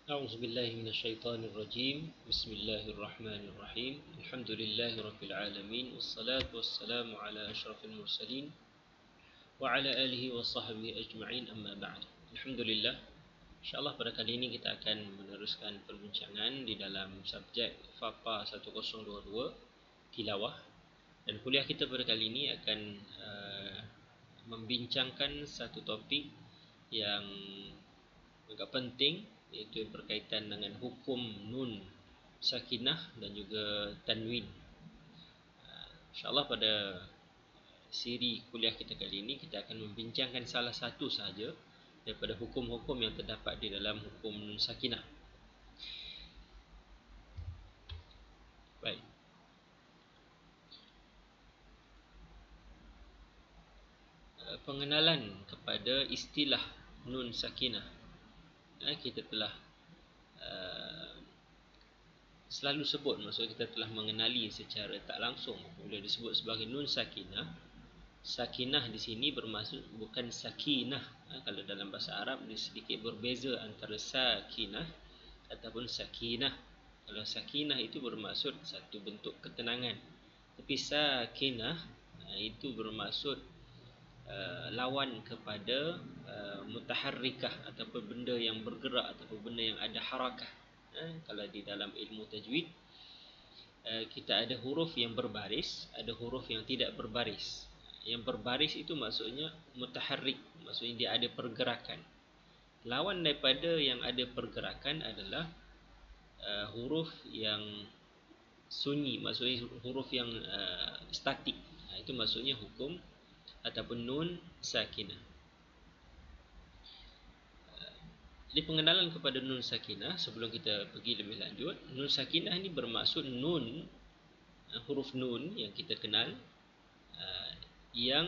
أعوذ بالله من الشيطان الرجيم. بسم الله الرحمن الرحيم. الحمد لله رب العالمين، والصلاة والسلام على أشرف المرسلين وعلى آله وصحبه أجمعين، أما بعد. Alhamdulillah, InsyaAllah pada kali ini kita akan meneruskan perbincangan di dalam subjek FAPA 1022 Tilawah. Dan kuliah kita pada kali ini akan membincangkan satu topik yang agak penting, iaitu yang berkaitan dengan hukum nun sakinah dan juga tanwin. InsyaAllah pada siri kuliah kita kali ini kita akan membincangkan salah satu sahaja daripada hukum-hukum yang terdapat di dalam hukum nun sakinah. Baik. Pengenalan kepada istilah nun sakinah. Kita telah selalu sebut, maksudnya kita telah mengenali secara tak langsung bila disebut sebagai nun sakinah. Sakinah di sini bermaksud bukan sakinah. Kalau dalam bahasa Arab dia sedikit berbeza antara sakinah ataupun sakinah. Kalau sakinah itu bermaksud satu bentuk ketenangan, tapi sakinah itu bermaksud lawan kepada mutaharrikah ataupun benda yang bergerak ataupun benda yang ada harakah. Kalau di dalam ilmu tajwid kita ada huruf yang berbaris, ada huruf yang tidak berbaris. Yang berbaris itu maksudnya mutaharrik, maksudnya dia ada pergerakan. Lawan daripada yang ada pergerakan adalah huruf yang sunyi, maksudnya huruf yang statik. Itu maksudnya hukum ataupun nun sakinah. Jadi pengenalan kepada nun sakinah sebelum kita pergi lebih lanjut. Nun sakinah ini bermaksud nun, huruf nun yang kita kenal, yang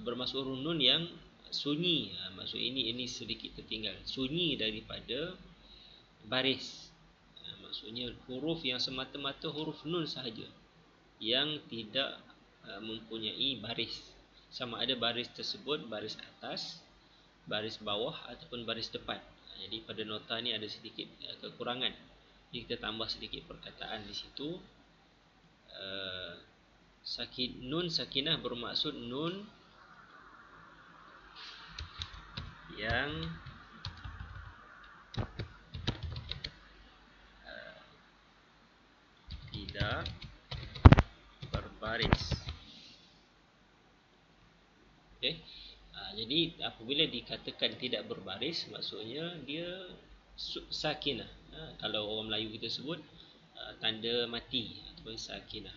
bermaksud huruf nun yang sunyi. Maksud ini sedikit tertinggal, sunyi daripada baris. Maksudnya huruf yang semata-mata huruf nun sahaja, yang tidak mempunyai baris. Sama ada baris tersebut baris atas, baris bawah ataupun baris depan. Jadi pada nota ni ada sedikit kekurangan. Jadi kita tambah sedikit perkataan di situ. Nun sakinah bermaksud nun yang tidak berbaris. Okey. Jadi apabila dikatakan tidak berbaris, maksudnya dia sakinah. Kalau orang Melayu kita sebut tanda mati ataupun sakinah.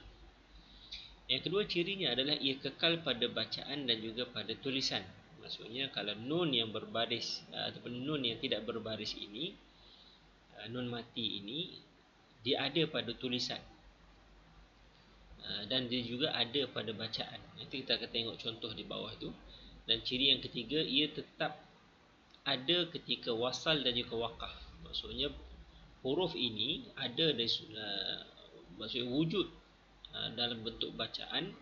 Yang kedua cirinya adalah ia kekal pada bacaan dan juga pada tulisan. Maksudnya kalau nun yang berbaris ataupun nun yang tidak berbaris ini, nun mati ini, dia ada pada tulisan dan dia juga ada pada bacaan. Nanti kita akan tengok contoh di bawah tu. Dan ciri yang ketiga, ia tetap ada ketika wasal dan juga waqaf. Maksudnya huruf ini ada dari maksudnya wujud dalam bentuk bacaan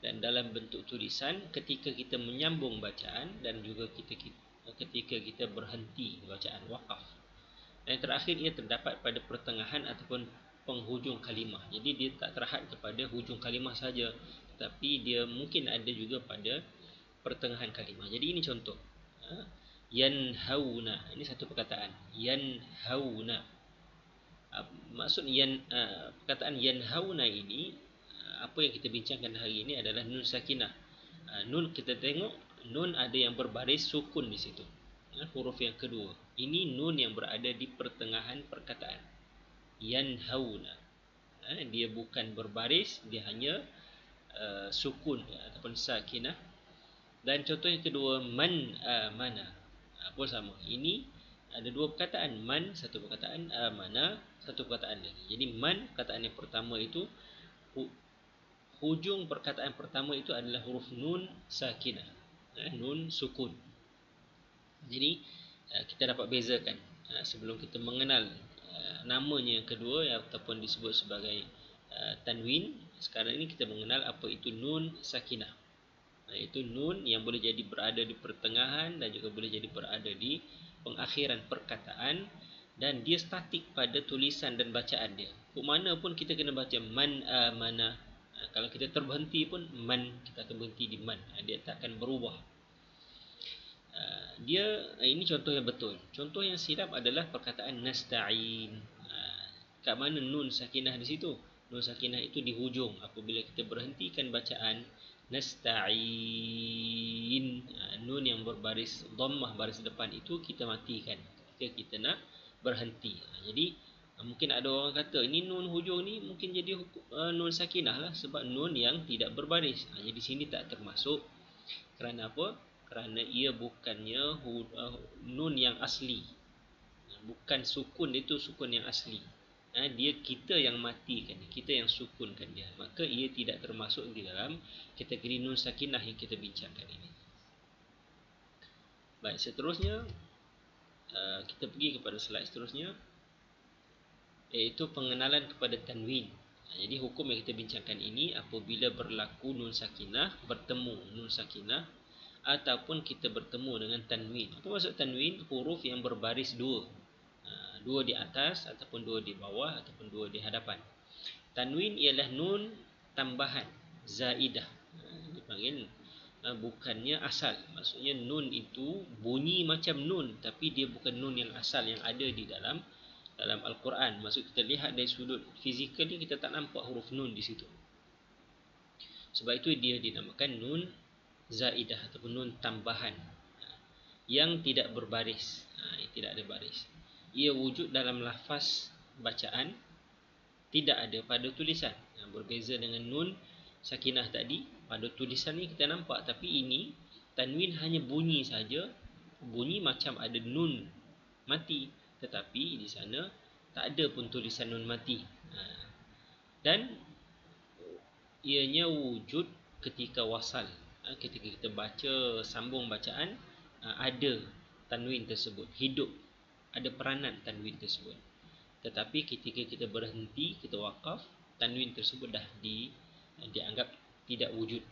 dan dalam bentuk tulisan ketika kita menyambung bacaan dan juga ketika kita berhenti bacaan waqaf. Dan yang terakhir, ia terdapat pada pertengahan ataupun penghujung kalimah. Jadi dia tak terhad kepada hujung kalimah saja, tapi dia mungkin ada juga pada pertengahan kalimah. Jadi ini contoh. Yanhauna, ini satu perkataan. Yanhauna. Maksud perkataan yanhauna ini, apa yang kita bincangkan hari ini adalah nun sakinah. Nun kita tengok, nun ada yang berbaris sukun di situ. Huruf yang kedua. Ini nun yang berada di pertengahan perkataan. Yanhauna. Dia bukan berbaris, dia hanya sukun ataupun sakinah. Dan contoh yang kedua, man amana. Pun sama. Ini ada dua perkataan, man satu perkataan, amana satu perkataan lagi. Jadi man, perkataan yang pertama itu, hujung perkataan pertama itu adalah huruf nun sakinah, nun sukun. Jadi kita dapat bezakan sebelum kita mengenal namanya yang kedua ataupun disebut sebagai tanwin. Sekarang ini kita mengenal apa itu nun sakinah. Itu nun yang boleh jadi berada di pertengahan dan juga boleh jadi berada di pengakhiran perkataan, dan dia statik pada tulisan dan bacaan dia. Kok mana pun kita kena baca man amana. Kalau kita terberhenti pun man, kita akan berhenti di man. Dia tak akan berubah. Ini contoh yang betul. Contoh yang silap adalah perkataan nasta'in. Kat mana nun sakinah di situ? Nun sakinah itu di hujung. Apabila kita berhentikan bacaan nasta'in, nun yang berbaris dhammah baris depan itu kita matikan ketika kita nak berhenti. Jadi mungkin ada orang kata ini nun hujung ni mungkin jadi nun sakinah lah, sebab nun yang tidak berbaris. Jadi sini tak termasuk. Kerana apa? Kerana ia bukannya nun yang asli. Bukan sukun, itu sukun yang asli. Dia kita yang matikan, kita yang sukunkan dia. Maka ia tidak termasuk di dalam kategori nun sakinah yang kita bincangkan ini. Baik, seterusnya kita pergi kepada slide seterusnya, iaitu pengenalan kepada tanwin. Jadi hukum yang kita bincangkan ini, apabila berlaku nun sakinah bertemu nun sakinah, ataupun kita bertemu dengan tanwin. Apa maksud tanwin? Huruf yang berbaris dua. Dua di atas, ataupun dua di bawah, ataupun dua di hadapan. Tanwin ialah nun tambahan, zaidah. Dipanggil bukannya asal. Maksudnya nun itu bunyi macam nun, tapi dia bukan nun yang asal yang ada di dalam Al-Quran. Maksud kita lihat dari sudut fizikal ni, kita tak nampak huruf nun di situ. Sebab itu dia dinamakan nun zaidah ataupun nun tambahan yang tidak berbaris. Tidak ada baris. Ia wujud dalam lafaz bacaan, tidak ada pada tulisan. Berbeza dengan nun sakinah tadi, pada tulisan ni kita nampak, tapi ini tanwin hanya bunyi saja, bunyi macam ada nun mati, tetapi di sana tak ada pun tulisan nun mati. Dan ianya wujud ketika wasal. Ketika kita baca sambung bacaan, ada tanwin tersebut, hidup, ada peranan tanwin tersebut. Tetapi ketika kita berhenti, kita wakaf, tanwin tersebut dah dianggap tidak wujud.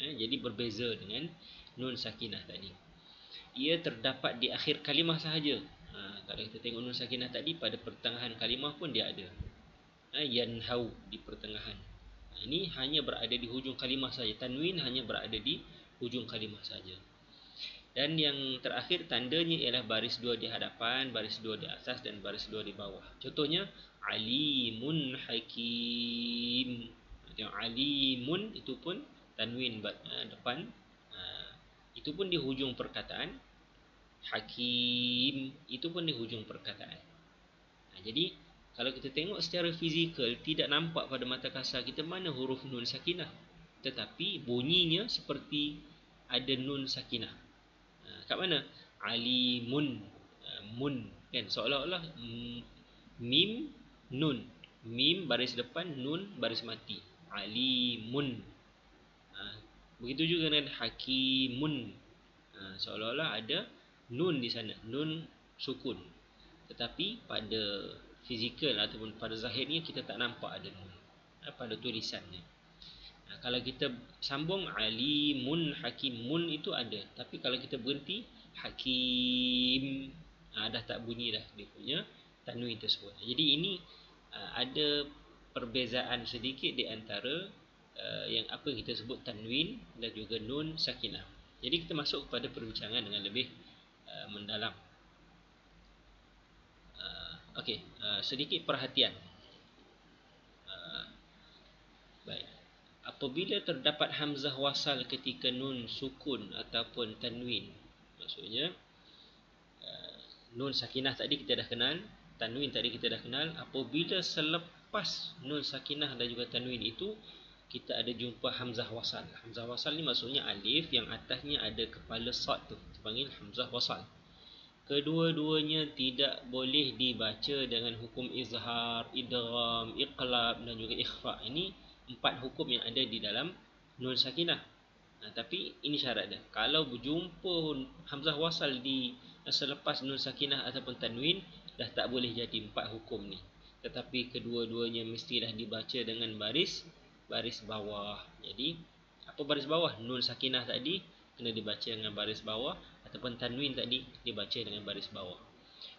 Jadi berbeza dengan nun sakinah tadi. Ia terdapat di akhir kalimah sahaja. Kalau kita tengok nun sakinah tadi, pada pertengahan kalimah pun dia ada. Yanhau di pertengahan. Ini hanya berada di hujung kalimah saja. Tanwin hanya berada di hujung kalimah saja. Dan yang terakhir tandanya ialah baris dua di hadapan, baris dua di atas, dan baris dua di bawah. Contohnya alimun hakim. Yang alimun itu pun tanwin depan. Itu pun di hujung perkataan. Hakim itu pun di hujung perkataan. Jadi kalau kita tengok secara fizikal, tidak nampak pada mata kasar kita mana huruf nun sakinah, tetapi bunyinya seperti ada nun sakinah. Kat mana? Alimun, mun, kan? Seolah-olah mim, nun. Mim baris depan, nun baris mati. Alimun. Begitu juga dengan hakimun. Seolah-olah ada nun di sana, nun sukun. Tetapi pada fizikal ataupun pada zahirnya kita tak nampak ada nun pada tulisannya. Kalau kita sambung alimun hakimun itu ada, tapi kalau kita berhenti hakim, dah tak bunyi dah dia punya tanwin tersebut. Jadi ini ada perbezaan sedikit di antara yang apa yang kita sebut tanwin dan juga nun sakinah. Jadi kita masuk kepada perbincangan dengan lebih mendalam. Okey, sedikit perhatian. Baik. Apabila terdapat hamzah wasal ketika nun sukun ataupun tanwin, maksudnya nun sakinah tadi kita dah kenal, tanwin tadi kita dah kenal. Apabila selepas nun sakinah dan juga tanwin itu kita ada jumpa hamzah wasal. Hamzah wasal ni maksudnya alif yang atasnya ada kepala sad tu, dipanggil hamzah wasal. Kedua-duanya tidak boleh dibaca dengan hukum izhar, idgham, iqlab dan juga ikhfa. Ini 4 hukum yang ada di dalam nun sakinah. Tapi ini syarat dia. Kalau berjumpa hamzah wasal di selepas nun sakinah ataupun tanwin, dah tak boleh jadi 4 hukum ni. Tetapi kedua-duanya mestilah dibaca dengan baris bawah. Jadi apa baris bawah? Nun sakinah tadi kena dibaca dengan baris bawah, ataupun tanwin tadi dibaca dengan baris bawah.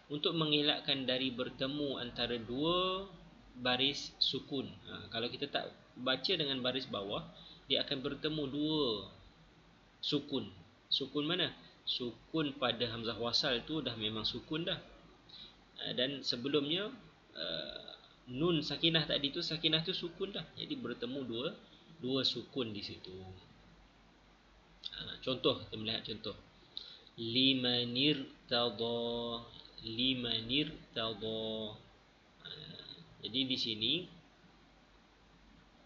Untuk mengelakkan dari bertemu antara dua baris sukun. Kalau kita tak baca dengan baris bawah, dia akan bertemu dua sukun. Sukun mana? Sukun pada hamzah wasal tu dah memang sukun dah. Dan sebelumnya nun sakinah tadi tu, sakinah tu sukun dah. Jadi bertemu dua sukun di situ. Contoh, kita melihat contoh. Limanir tada, limanir tada. Jadi di sini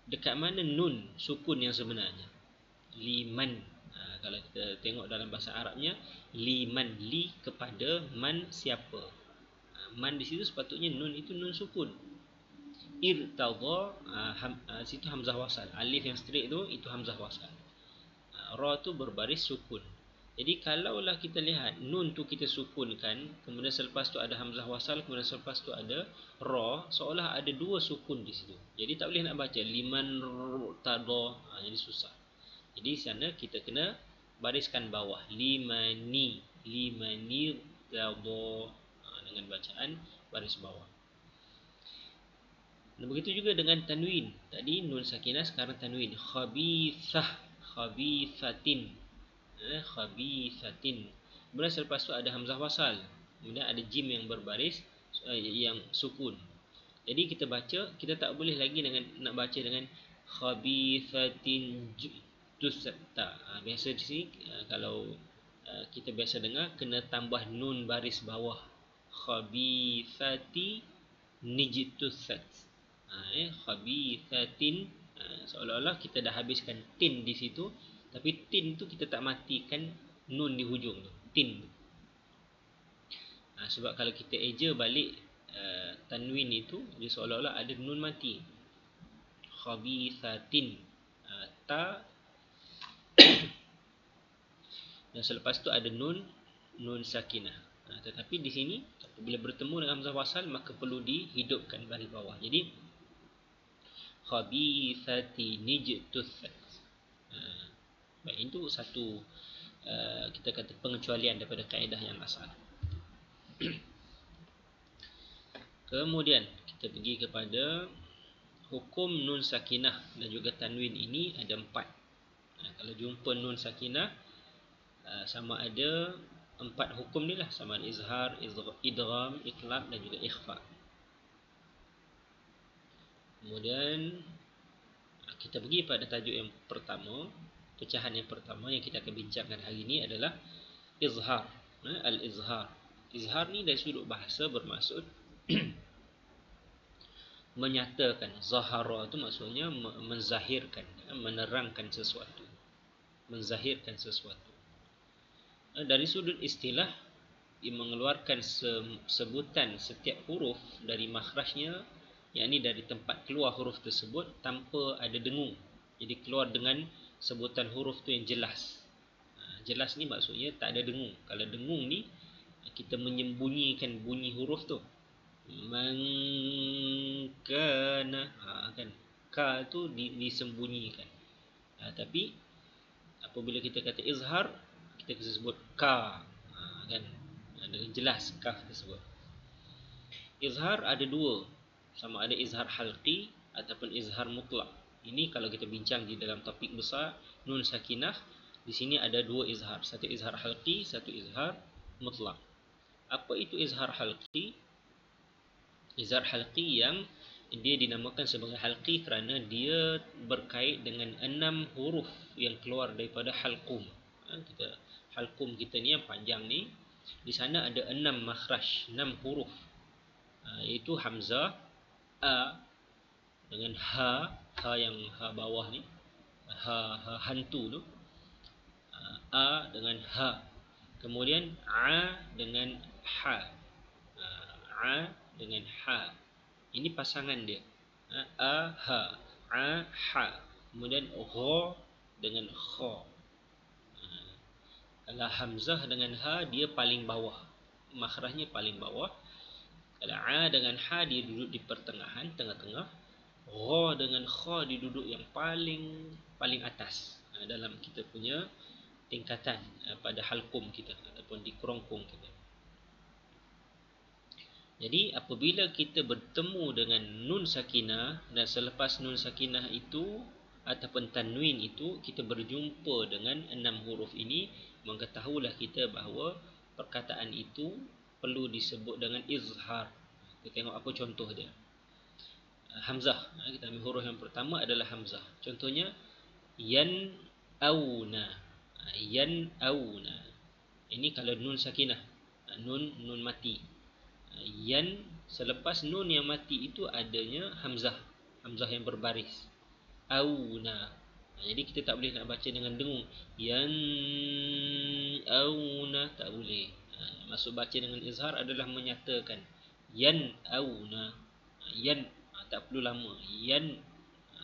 dekat mana nun sukun yang sebenarnya? Liman. Kalau kita tengok dalam bahasa Arabnya, liman, li kepada, man siapa. Man di situ sepatutnya nun itu nun sukun. Irtada, situ hamzah wasal. Alif yang straight tu, itu hamzah wasal. Ra tu berbaris sukun. Jadi kalaulah kita lihat nun tu kita sukunkan, kemudian selepas tu ada hamzah wasal, kemudian selepas tu ada ra, seolah ada dua sukun di situ. Jadi tak boleh nak baca liman tada, jadi susah. Jadi sana kita kena bariskan bawah, limani, limani tada, dengan bacaan baris bawah. Dan begitu juga dengan tanwin. Tadi nun sakinah, sekarang tanwin. Khabithah, khabithatin, khabithatin. Kemudian selepas tu ada hamzah wasal, kemudian ada jim yang berbaris, yang sukun. Jadi kita baca, kita tak boleh lagi dengan nak baca dengan khabithatin tusata. Biasa di sini kalau kita biasa dengar, kena tambah nun baris bawah. Khabithati nijtusat. Khabithatin, seolah-olah kita dah habiskan tin di situ, tapi tin tu kita tak matikan nun di hujung tu, tin. Sebab kalau kita eja balik tanwin itu, dia seolah-olah ada nun mati. Khabithatin, ta dan selepas tu ada nun sakinah. Tetapi di sini bila bertemu dengan hamzah wasal, maka perlu dihidupkan baris bawah. Jadi khabithati nijtusat. Baik, itu satu kita kata pengecualian daripada kaedah yang asal. Kemudian kita pergi kepada hukum nun sakinah dan juga tanwin ini ada 4. Kalau jumpa nun sakinah, sama ada 4 hukum ni lah, sama ada izhar, idgham, itlaq dan juga ikhfa. Kemudian kita pergi pada tajuk yang pertama. Pecahan yang pertama yang kita akan bincangkan hari ini adalah izhar. Al-izhar. Izhar ni dari sudut bahasa bermaksud menyatakan. Zahara tu maksudnya menzahirkan, menerangkan sesuatu, menzahirkan sesuatu. Dari sudut istilah, ia mengeluarkan sebutan setiap huruf dari makhrajnya, yakni dari tempat keluar huruf tersebut tanpa ada dengung. Jadi keluar dengan sebutan huruf tu yang jelas. Jelas ni maksudnya tak ada dengung. Kalau dengung ni, kita menyembunyikan bunyi huruf tu. Mangkana, kan, ka tu disembunyikan. Tapi apabila kita kata izhar, kita kena sebut ka, kan, dengan jelas ka tersebut. Izhar ada dua, sama ada izhar halqi ataupun izhar mutlak. Ini kalau kita bincang di dalam topik besar nun sakinah, di sini ada dua izhar, satu izhar halqi, satu izhar mutlak. Apa itu izhar halqi? Izhar halqi yang dia dinamakan sebagai halqi kerana dia berkait dengan 6 huruf yang keluar daripada halqum. Halqum kita ni yang panjang ni, di sana ada 6 makhraj, 6 huruf, iaitu hamzah, a dengan ha yang ha bawah ni, ha hantu tu, a dengan ha, kemudian a dengan ha, a dengan ha. Ini pasangan dia, a ha, a ha, kemudian gha dengan kha. Kalau hamzah dengan ha, dia paling bawah, makhrajnya paling bawah. Kalau a dengan ha, dia duduk di pertengahan, tengah-tengah. Gha dengan kha dia duduk yang paling atas dalam kita punya tingkatan pada halqum kita ataupun ataupun di kerongkong kita. Jadi apabila kita bertemu dengan nun sakinah dan selepas nun sakinah itu ataupun tanwin itu kita berjumpa dengan 6 huruf ini, mengetahuilah kita bahawa perkataan itu perlu disebut dengan izhar. Kita tengok apa contoh dia. Hamzah. Kita ambil huruf yang pertama adalah hamzah. Contohnya yan auna. Yan auna. Ini kalau nun sakinah. Nun mati. Yan, selepas nun yang mati itu adanya hamzah. Hamzah yang berbaris. Auna. Jadi kita tak boleh nak baca dengan dengung. Yan auna. Tak boleh. Maksud baca dengan izhar adalah menyatakan. Yan auna. Yan. Tak perlu lama. Yan.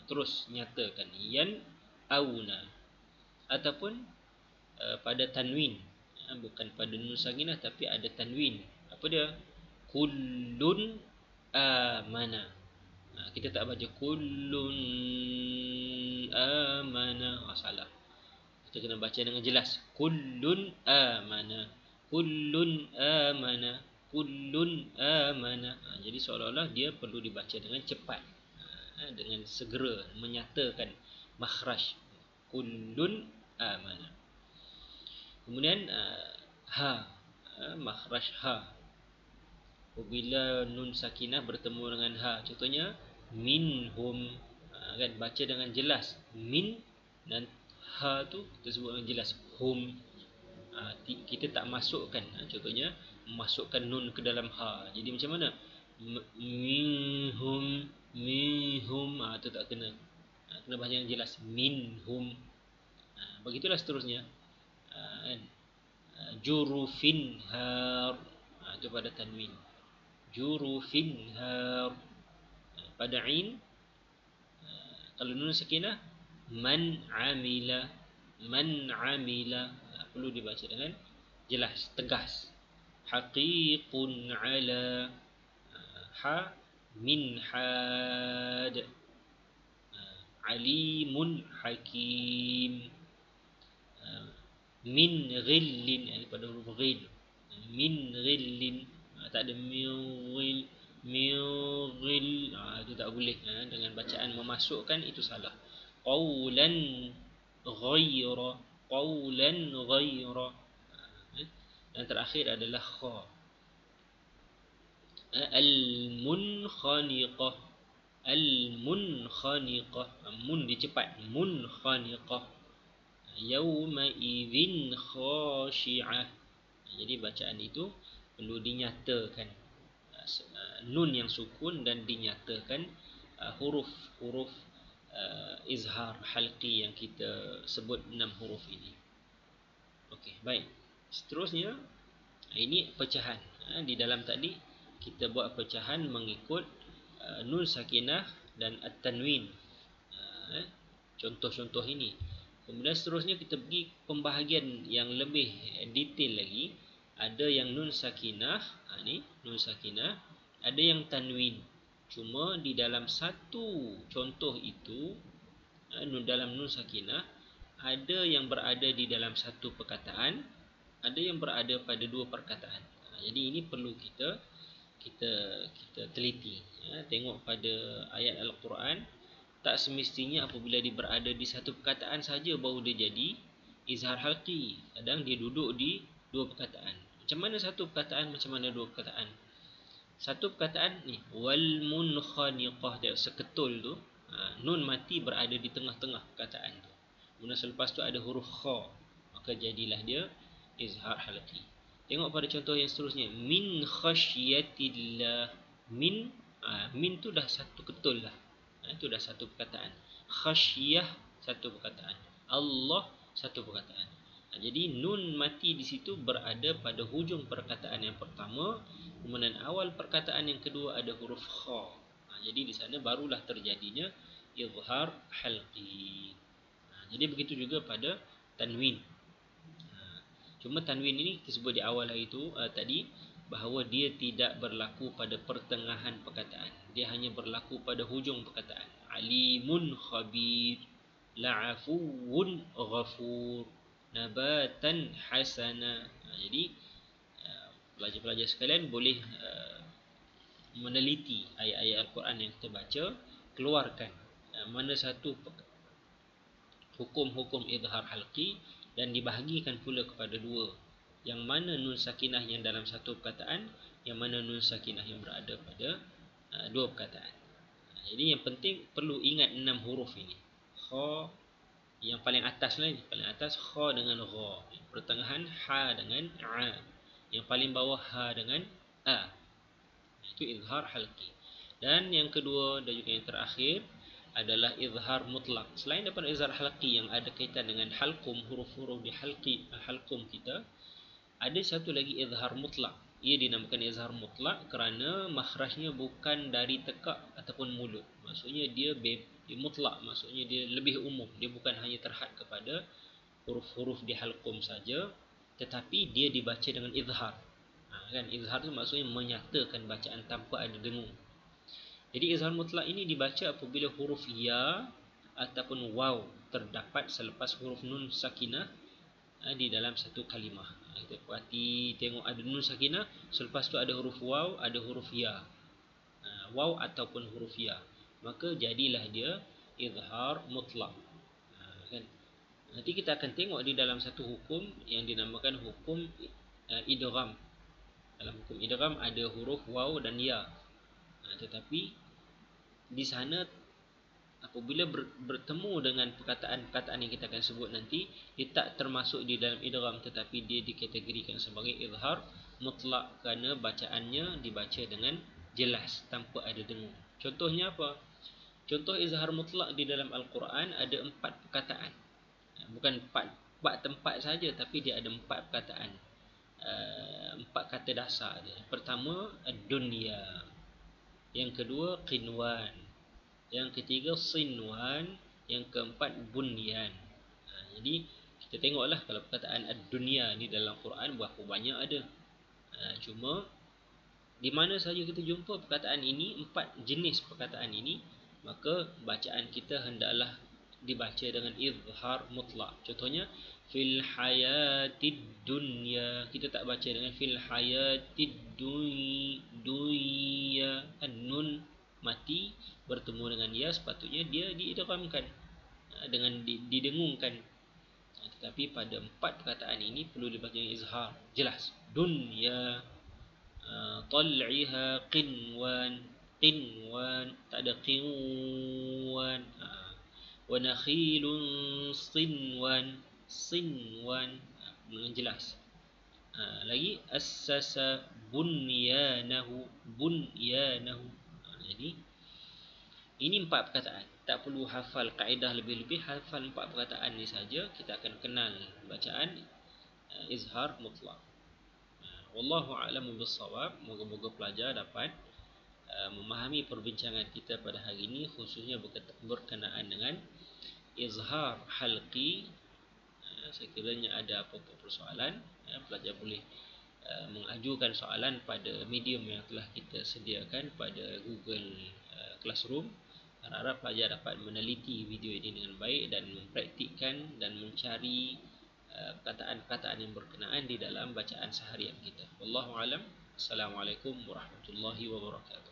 Terus nyatakan. Yan auna. Ataupun pada tanwin. Bukan pada nun sakinah tapi ada tanwin. Apa dia? Kullun amana. Kita tak baca kullun amana. Salah. Kita kena baca dengan jelas. Kullun amana. Kullun amana. Kullun amana. Jadi seolah-olah dia perlu dibaca dengan cepat. Dengan segera menyatakan makhraj. Kullun amana. Kemudian ha. Makhraj ha. Apabila nun sakinah bertemu dengan ha, contohnya minhum, kan baca dengan jelas min dan ha tu kita sebut dengan jelas hum. Kita tak masukkan, contohnya masukkan nun ke dalam ha. Jadi macam mana? Minhum, tu tak kena. Kena baca dengan jelas minhum. Begitulah seterusnya. Jurufin har, itu pada tanwin. Jurufin har. Pada ain, kalau nun sakinah, man amila. Man amila, perlu dibaca dengan jelas, tegas. Haqiqun ala. Ha min had. Alimun hakim. Min ghillin, pada huruf ghil. Min ghillin. Tak ada mighil. Itu tak boleh. Dengan bacaan memasukkan itu salah. Qawlan ghaira. Qawlan ghaira. Dan terakhir adalah kha. Al-munkhaniqah. Al-munkhaniqah. Mun dia cepat. Munkhaniqah. Yawma idzin khashi'ah. Jadi bacaan itu perlu dinyatakan nun yang sukun dan dinyatakan huruf-huruf izhar halqi yang kita sebut 6 huruf ini. Okey, baik. Seterusnya ini pecahan. Di dalam tadi kita buat pecahan mengikut nun sakinah dan at-tanwin. Contoh-contoh ini. Kemudian seterusnya kita pergi pembahagian yang lebih detail lagi. Ada yang nun sakinah, ni nun sakinah, ada yang tanwin. Cuma di dalam satu contoh itu, dalam nun sakinah, ada yang berada di dalam satu perkataan, ada yang berada pada dua perkataan. Jadi ini perlu kita teliti. Tengok pada ayat Al-Quran, tak semestinya apabila dia berada di satu perkataan saja baru dia jadi izhar halqi. Kadang dia duduk di dua perkataan. Macam mana satu perkataan, macam mana dua perkataan? Satu perkataan ni, wal munkhaniqah, dia seketul tu, nun mati berada di tengah-tengah perkataan tu. Kemudian selepas tu ada huruf kha, maka jadilah dia izhar halqi. Tengok pada contoh yang seterusnya, min khasyiatillah. Min tu dah satu ketul lah. Itu dah satu perkataan. Khasyiyah satu perkataan. Allah satu perkataan. Jadi nun mati di situ berada pada hujung perkataan yang pertama, kemudian awal perkataan yang kedua ada huruf kha. Jadi di sana barulah terjadinya izhar halqi. Jadi begitu juga pada tanwin. Cuma tanwin ini disebut di awal itu tadi bahawa dia tidak berlaku pada pertengahan perkataan. Dia hanya berlaku pada hujung perkataan. Alimun khabir, la'afuun ghafur, nabatan hasana. Jadi pelajar-pelajar sekalian boleh meneliti ayat-ayat Al-Quran yang kita baca, keluarkan mana satu hukum-hukum izhar halqi, dan dibahagikan pula kepada dua. Yang mana nun sakinah yang dalam satu perkataan, yang mana nun sakinah yang berada pada dua perkataan. Jadi yang penting perlu ingat 6 huruf ini. Kha yang paling atas lah, paling atas kha dengan gha. Yang pertengahan ha dengan a. Yang paling bawah ha dengan a. Itu izhar halqi. Dan yang kedua dan juga yang terakhir adalah izhar mutlak. Selain daripada izhar halqi yang ada kaitan dengan halqum, huruf-huruf di halqum kita, ada satu lagi izhar mutlak. Ia dinamakan izhar mutlak kerana makhrajnya bukan dari tekak ataupun mulut. Maksudnya dia mutlak, maksudnya dia lebih umum. Dia bukan hanya terhad kepada huruf-huruf di halqum saja, tetapi dia dibaca dengan izhar. Kan izhar tu maksudnya menyatakan bacaan tanpa ada dengung. Jadi izhar mutlak ini dibaca apabila huruf ya ataupun waw terdapat selepas huruf nun sakinah di dalam satu kalimah. Kita perhati tengok ada nun sakinah, selepas tu ada huruf waw, ada huruf ya. Waw ataupun huruf ya. Maka jadilah dia izhar mutlak. Kan? Nanti kita akan tengok di dalam satu hukum yang dinamakan hukum idgham. Dalam hukum idgham ada huruf waw dan ya. Tetapi di sana apabila bertemu dengan perkataan-perkataan yang kita akan sebut nanti, dia tak termasuk di dalam idgham, tetapi dia dikategorikan sebagai izhar mutlak kerana bacaannya dibaca dengan jelas tanpa ada dengung. Contohnya apa? Contoh izhar mutlak di dalam Al-Quran ada 4 perkataan. Bukan 4 tempat saja, tapi dia ada 4 perkataan. 4 kata dasar dia. Pertama, ad-dunya. Yang kedua, qinwan. Yang ketiga, sinwan. Yang keempat, bunyan. Jadi kita tengoklah kalau perkataan ad-dunya ni dalam Quran berapa banyak ada. Cuma di mana saja kita jumpa perkataan ini, 4 jenis perkataan ini, maka bacaan kita hendaklah dibaca dengan izhar mutlak. Contohnya fil hayatid dunya, kita tak baca dengan fil hayatid dunya. Nun mati bertemu dengan ya, sepatutnya dia diidghamkan dengan didengungkan. Tetapi pada 4 perkataan ini perlu dibaca dengan izhar jelas. Dunya, tal'iha qinwan, tak ada qinwan. Wa nakhilun sinwan, dengan jelas. Lagi assasa bunyanahu. Jadi ini 4 perkataan. Tak perlu hafal kaedah lebih-lebih, hafal 4 perkataan ni saja kita akan kenal bacaan izhar mutlak. Wallahu a'lamu bissawab. Moga-moga pelajar dapat memahami perbincangan kita pada hari ini, khususnya berkenaan dengan izhar halqi. Sekiranya ada apa-apa persoalan, pelajar boleh mengajukan soalan pada medium yang telah kita sediakan pada Google Classroom. Harap pelajar dapat meneliti video ini dengan baik dan mempraktikkan dan mencari perkataan-perkataan yang berkenaan di dalam bacaan seharian kita. Wallahu alam. Assalamualaikum warahmatullahi wabarakatuh.